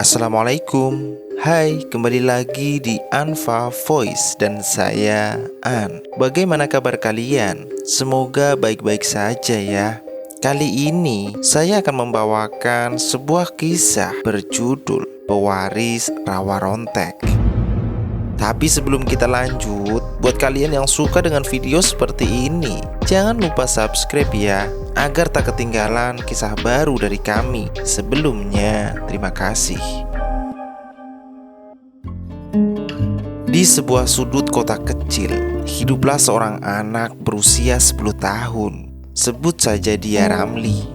Assalamualaikum. Hai, kembali lagi di Anfa Voice dan saya An. Bagaimana kabar kalian? Semoga baik-baik saja ya. Kali ini saya akan membawakan sebuah kisah berjudul Pewaris Rawa Rontek. Tapi sebelum kita lanjut, buat kalian yang suka dengan video seperti ini, jangan lupa subscribe ya, agar tak ketinggalan kisah baru dari kami. Sebelumnya, terima kasih. Di sebuah sudut kota kecil, hiduplah seorang anak berusia 10 tahun. Sebut saja dia Ramli.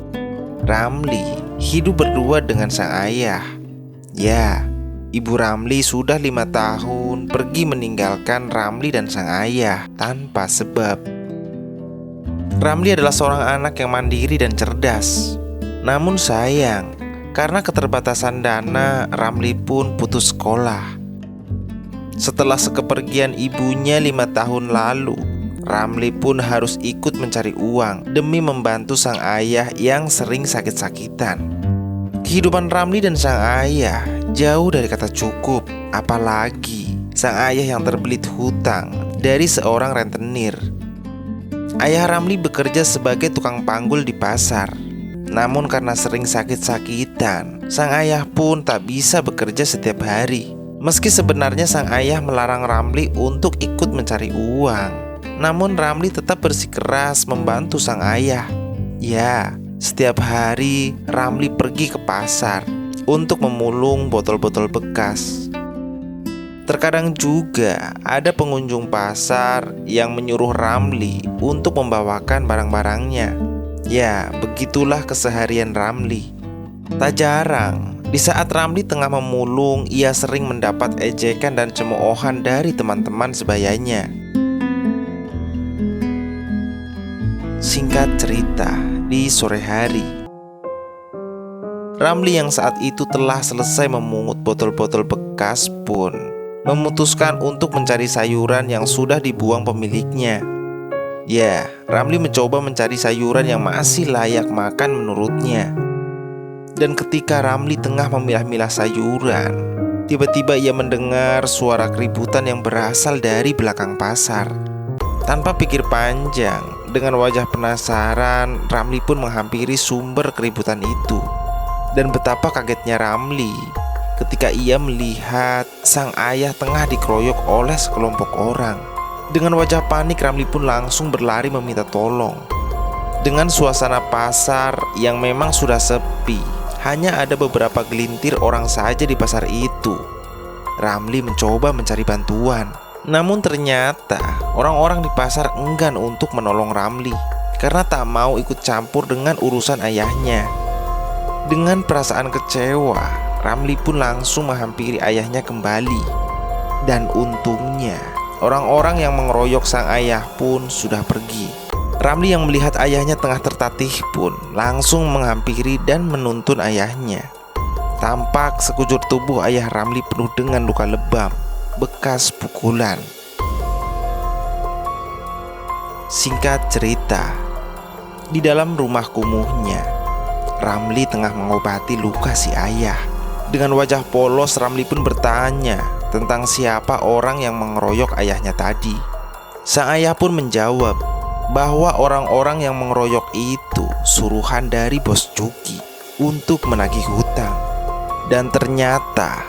Ramli hidup berdua dengan sang ayah. Ya, Ibu Ramli sudah 5 tahun pergi meninggalkan Ramli dan sang ayah tanpa sebab. Ramli adalah seorang anak yang mandiri dan cerdas. Namun sayang, karena keterbatasan dana, Ramli pun putus sekolah. Setelah sekepergian ibunya 5 tahun lalu, Ramli pun harus ikut mencari uang demi membantu sang ayah yang sering sakit-sakitan. Kehidupan Ramli dan sang ayah jauh dari kata cukup, apalagi sang ayah yang terbelit hutang dari seorang rentenir. Ayah Ramli bekerja sebagai tukang panggul di pasar. Namun karena sering sakit-sakitan, sang ayah pun tak bisa bekerja setiap hari. Meski sebenarnya sang ayah melarang Ramli untuk ikut mencari uang, namun Ramli tetap bersikeras membantu sang ayah. Ya, setiap hari Ramli pergi ke pasar untuk memulung botol-botol bekas. Terkadang juga ada pengunjung pasar yang menyuruh Ramli untuk membawakan barang-barangnya. Ya, begitulah keseharian Ramli. Tak jarang, di saat Ramli tengah memulung, ia sering mendapat ejekan dan cemoohan dari teman-teman sebayanya. Singkat cerita, di sore hari, Ramli yang saat itu telah selesai memungut botol-botol bekas pun memutuskan untuk mencari sayuran yang sudah dibuang pemiliknya. Ya, Ramli mencoba mencari sayuran yang masih layak makan menurutnya. Dan ketika Ramli tengah memilah-milah sayuran, tiba-tiba ia mendengar suara keributan yang berasal dari belakang pasar. Tanpa pikir panjang, dengan wajah penasaran, Ramli pun menghampiri sumber keributan itu. Dan betapa kagetnya Ramli ketika ia melihat sang ayah tengah dikeroyok oleh sekelompok orang. Dengan wajah panik, Ramli pun langsung berlari meminta tolong. Dengan suasana pasar yang memang sudah sepi, hanya ada beberapa gelintir orang saja di pasar itu, Ramli mencoba mencari bantuan. Namun ternyata orang-orang di pasar enggan untuk menolong Ramli karena tak mau ikut campur dengan urusan ayahnya. Dengan perasaan kecewa, Ramli pun langsung menghampiri ayahnya kembali. Dan untungnya, orang-orang yang mengeroyok sang ayah pun sudah pergi. Ramli yang melihat ayahnya tengah tertatih pun langsung menghampiri dan menuntun ayahnya. Tampak sekujur tubuh ayah Ramli penuh dengan luka lebam, bekas pukulan. Singkat cerita, di dalam rumah kumuhnya, Ramli tengah mengobati luka si ayah. Dengan wajah polos, Ramli pun bertanya tentang siapa orang yang mengeroyok ayahnya tadi. Sang ayah pun menjawab bahwa orang-orang yang mengeroyok itu suruhan dari bos Juki untuk menagih hutang. Dan ternyata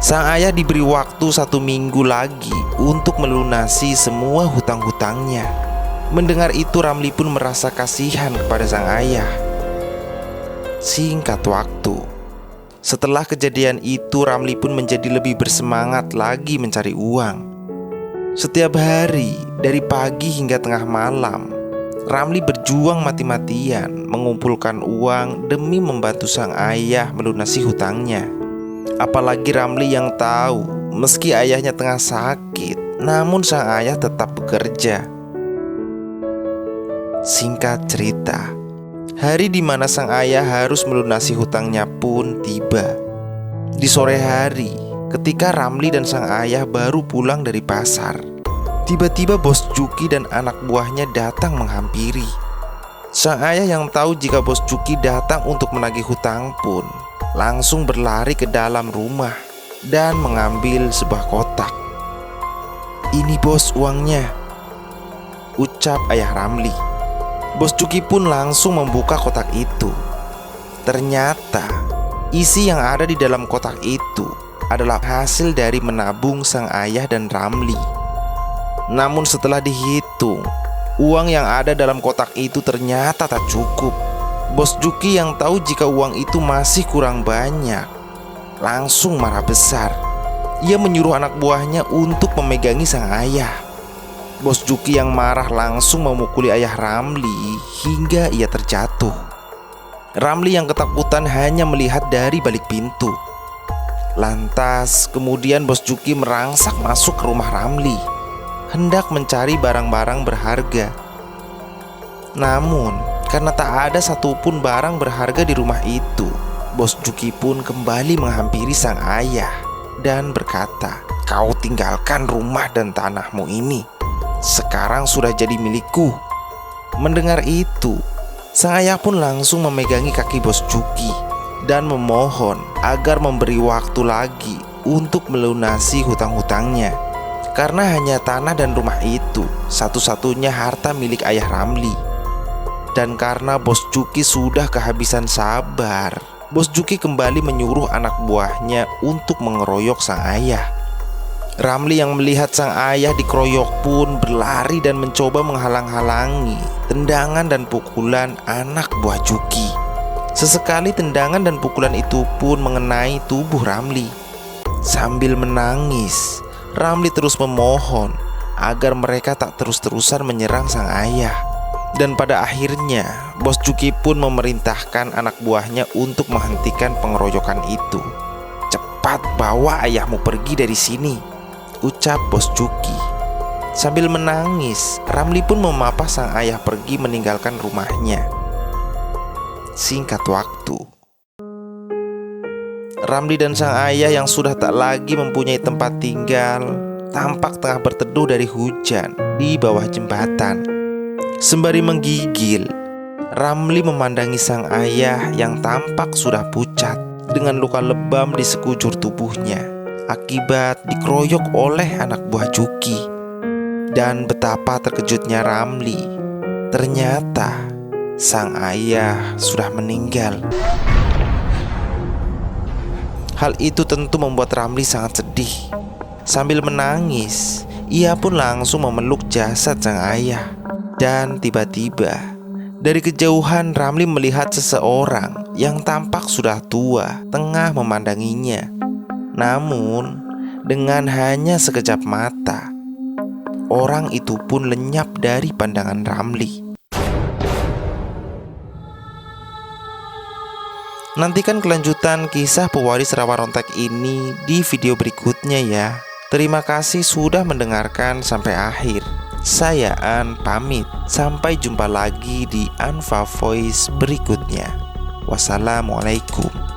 sang ayah diberi waktu 1 minggu lagi untuk melunasi semua hutang-hutangnya. Mendengar itu, Ramli pun merasa kasihan kepada sang ayah. Singkat waktu, setelah kejadian itu, Ramli pun menjadi lebih bersemangat lagi mencari uang. Setiap hari, dari pagi hingga tengah malam, Ramli berjuang mati-matian mengumpulkan uang demi membantu sang ayah melunasi hutangnya. Apalagi Ramli yang tahu, meski ayahnya tengah sakit, namun sang ayah tetap bekerja. Singkat cerita, hari di mana sang ayah harus melunasi hutangnya pun tiba. Di sore hari, ketika Ramli dan sang ayah baru pulang dari pasar, tiba-tiba bos Juki dan anak buahnya datang menghampiri. Sang ayah yang tahu jika bos Juki datang untuk menagih hutang pun langsung berlari ke dalam rumah dan mengambil sebuah kotak. "Ini bos uangnya," ucap ayah Ramli. Bos Juki pun langsung membuka kotak itu. Ternyata isi yang ada di dalam kotak itu adalah hasil dari menabung sang ayah dan Ramli. Namun setelah dihitung, uang yang ada dalam kotak itu ternyata tak cukup. Bos Juki yang tahu jika uang itu masih kurang banyak langsung marah besar. Ia menyuruh anak buahnya untuk memegangi sang ayah. Bos Juki yang marah langsung memukuli ayah Ramli hingga ia terjatuh. Ramli yang ketakutan hanya melihat dari balik pintu. Lantas kemudian Bos Juki merangsak masuk ke rumah Ramli, hendak mencari barang-barang berharga. Namun karena tak ada satupun barang berharga di rumah itu, Bos Juki pun kembali menghampiri sang ayah dan berkata, "Kau tinggalkan rumah dan tanahmu ini, sekarang sudah jadi milikku." Mendengar itu, sang ayah pun langsung memegangi kaki Bos Juki dan memohon agar memberi waktu lagi untuk melunasi hutang-hutangnya. Karena hanya tanah dan rumah itu satu-satunya harta milik ayah Ramli. Dan karena Bos Juki sudah kehabisan sabar, Bos Juki kembali menyuruh anak buahnya untuk mengeroyok sang ayah. Ramli yang melihat sang ayah dikeroyok pun berlari dan mencoba menghalang-halangi tendangan dan pukulan anak buah Juki. Sesekali tendangan dan pukulan itu pun mengenai tubuh Ramli. Sambil menangis, Ramli terus memohon agar mereka tak terus-terusan menyerang sang ayah. Dan pada akhirnya Bos Juki pun memerintahkan anak buahnya untuk menghentikan pengeroyokan itu. "Cepat bawa ayahmu pergi dari sini," ucap Bos Juki. Sambil menangis, Ramli pun memapah sang ayah pergi meninggalkan rumahnya. Singkat waktu, Ramli dan sang ayah yang sudah tak lagi mempunyai tempat tinggal tampak tengah berteduh dari hujan di bawah jembatan. Sembari menggigil, Ramli memandangi sang ayah yang tampak sudah pucat dengan luka lebam di sekujur tubuhnya akibat dikeroyok oleh anak buah Juki. Dan betapa terkejutnya Ramli, ternyata sang ayah sudah meninggal. Hal itu tentu membuat Ramli sangat sedih. Sambil menangis, ia pun langsung memeluk jasad sang ayah. Dan tiba-tiba dari kejauhan Ramli melihat seseorang yang tampak sudah tua tengah memandanginya. Namun dengan hanya sekejap mata, orang itu pun lenyap dari pandangan Ramli. Nantikan kelanjutan kisah pewaris rawa rontek ini di video berikutnya ya. Terima kasih sudah mendengarkan sampai akhir. Saya An pamit. Sampai jumpa lagi di Anfa Voice berikutnya. Wassalamualaikum.